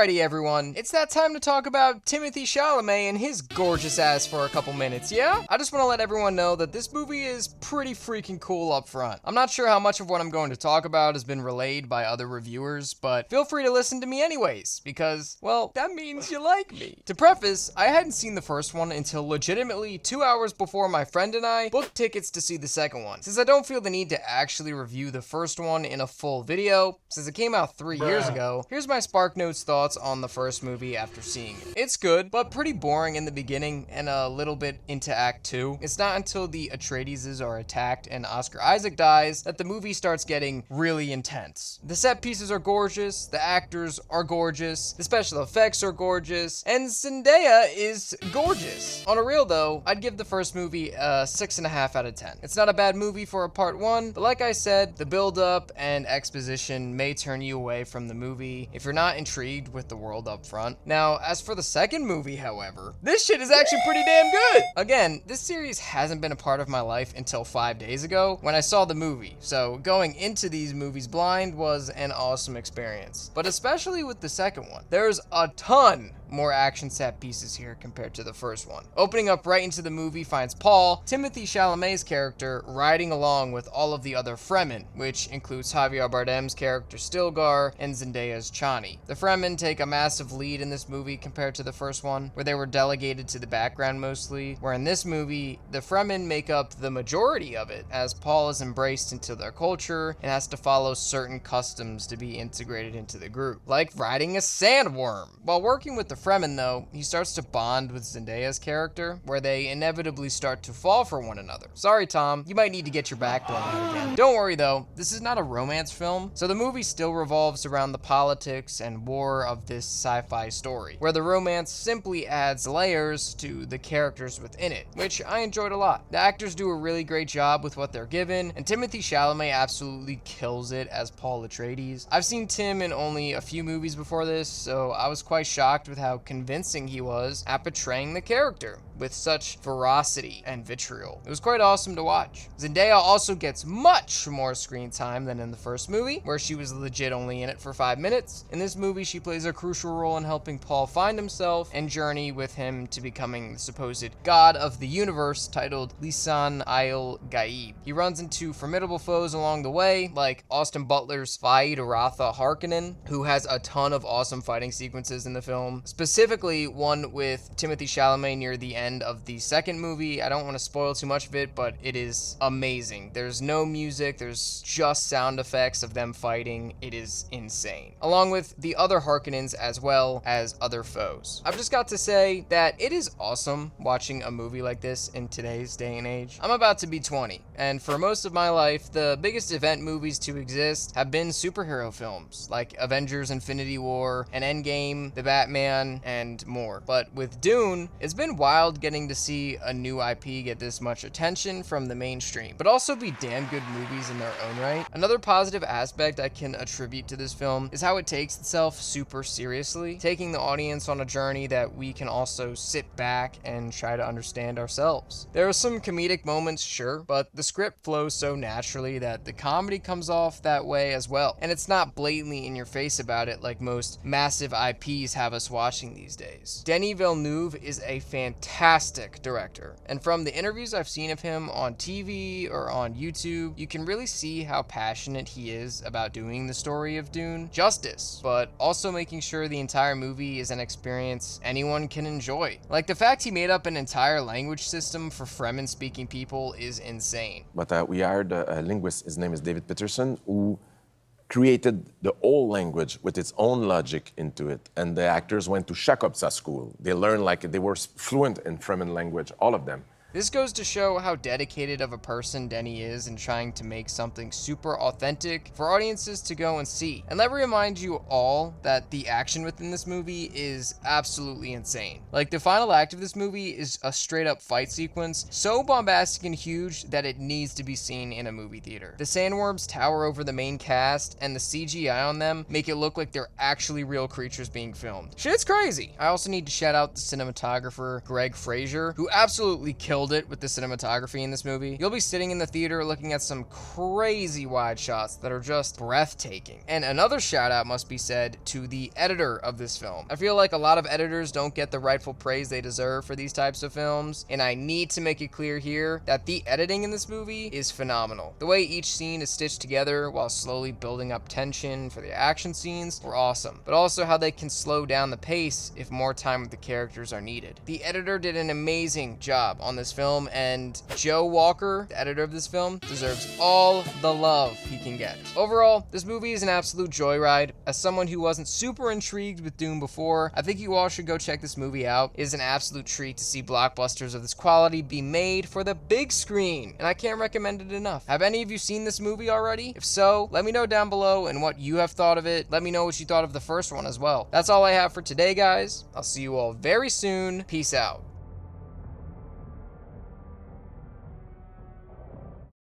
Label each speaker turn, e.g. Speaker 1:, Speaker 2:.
Speaker 1: Alrighty everyone, it's that time to talk about Timothée Chalamet and his gorgeous ass for a couple minutes, yeah? I just want to let everyone know that this movie is pretty freaking cool up front. I'm not sure how much of what I'm going to talk about has been relayed by other reviewers, but feel free to listen to me anyways, because, well, that means you like me. To preface, I hadn't seen the first one until legitimately 2 hours before my friend and I booked tickets to see the second one. Since I don't feel the need to actually review the first one in a full video, since it came out 3 years ago, here's my Spark Notes thoughts on the first movie after seeing it. It's good, but pretty boring in the beginning and a little bit into Act 2. It's not until the Atreides are attacked and Oscar Isaac dies that the movie starts getting really intense. The set pieces are gorgeous, the actors are gorgeous, the special effects are gorgeous, and Zendaya is gorgeous. On a real though, I'd give the first movie a 6.5 out of 10. It's not a bad movie for a part 1, but like I said, the build up and exposition may turn you away from the movie if you're not intrigued with the world up front. Now, as for the second movie, however, this shit is actually pretty damn good. Again, this series hasn't been a part of my life until 5 days ago when I saw the movie, so going into these movies blind was an awesome experience. But especially with the second one, there's a ton more action set pieces here compared to the first one. Opening up right into the movie finds Paul, Timothée Chalamet's character, riding along with all of the other Fremen, which includes Javier Bardem's character Stilgar and Zendaya's Chani. The Fremen take a massive lead in this movie compared to the first one, where they were delegated to the background mostly, where in this movie, the Fremen make up the majority of it, as Paul is embraced into their culture and has to follow certain customs to be integrated into the group, like riding a sandworm. While working with the Fremen though, he starts to bond with Zendaya's character, where they inevitably start to fall for one another. Sorry Tom, you might need to get your back blown out again. Don't worry though, this is not a romance film, so the movie still revolves around the politics and war of this sci-fi story, where the romance simply adds layers to the characters within it, which I enjoyed a lot. The actors do a really great job with what they're given, and Timothée Chalamet absolutely kills it as Paul Atreides. I've seen Tim in only a few movies before this, so I was quite shocked with how convincing he was at portraying the character with such ferocity and vitriol. It was quite awesome to watch. Zendaya also gets much more screen time than in the first movie, where she was legit only in it for 5 minutes. In this movie, she plays a crucial role in helping Paul find himself and journey with him to becoming the supposed god of the universe titled Lisan al-Gaib. He runs into formidable foes along the way, like Austin Butler's Feyd-Rautha Harkonnen, who has a ton of awesome fighting sequences in the film, specifically one with Timothée Chalamet near the end of the second movie. I don't want to spoil too much of it, but it is amazing. There's no music, there's just sound effects of them fighting. It is insane. Along with the other Harkonnens as well as other foes. I've just got to say that it is awesome watching a movie like this in today's day and age. I'm about to be 20, and for most of my life, the biggest event movies to exist have been superhero films, like Avengers Infinity War and Endgame, The Batman, and more. But with Dune, it's been wild getting to see a new IP get this much attention from the mainstream, but also be damn good movies in their own right. Another positive aspect I can attribute to this film is how it takes itself super seriously, taking the audience on a journey that we can also sit back and try to understand ourselves. There are some comedic moments, sure, but the script flows so naturally that the comedy comes off that way as well, and it's not blatantly in your face about it like most massive IPs have us watching these days. Denis Villeneuve is a fantastic director, and from the interviews I've seen of him on TV or on YouTube, you can really see how passionate he is about doing the story of Dune justice, but also making sure the entire movie is an experience anyone can enjoy. Like the fact he made up an entire language system for Fremen speaking people is insane.
Speaker 2: But we hired a linguist, his name is David Peterson, who created the whole language with its own logic into it. And the actors went to Shakopsa school. They learned like they were fluent in Fremen language, all of them.
Speaker 1: This goes to show how dedicated of a person Denny is in trying to make something super authentic for audiences to go and see. And let me remind you all that the action within this movie is absolutely insane. Like the final act of this movie is a straight up fight sequence, so bombastic and huge that it needs to be seen in a movie theater. The sandworms tower over the main cast, and the CGI on them make it look like they're actually real creatures being filmed. Shit's crazy. I also need to shout out the cinematographer Greg Fraser, who absolutely killed killed it with the cinematography in this movie. You'll be sitting in the theater looking at some crazy wide shots that are just breathtaking. And another shout out must be said to the editor of this film. I feel like a lot of editors don't get the rightful praise they deserve for these types of films, and I need to make it clear here that the editing in this movie is phenomenal. The way each scene is stitched together while slowly building up tension for the action scenes were awesome, but also how they can slow down the pace if more time with the characters are needed. The editor did an amazing job on this film, and Joe Walker, the editor of this film, deserves all the love he can get. Overall, this movie is an absolute joyride. As someone who wasn't super intrigued with Dune before, I think you all should go check this movie out. It is an absolute treat to see blockbusters of this quality be made for the big screen, and I can't recommend it enough. Have any of you seen this movie already? If so, let me know down below and what you have thought of it. Let me know what you thought of the first one as well. That's all I have for today, guys. I'll see you all very soon. Peace out.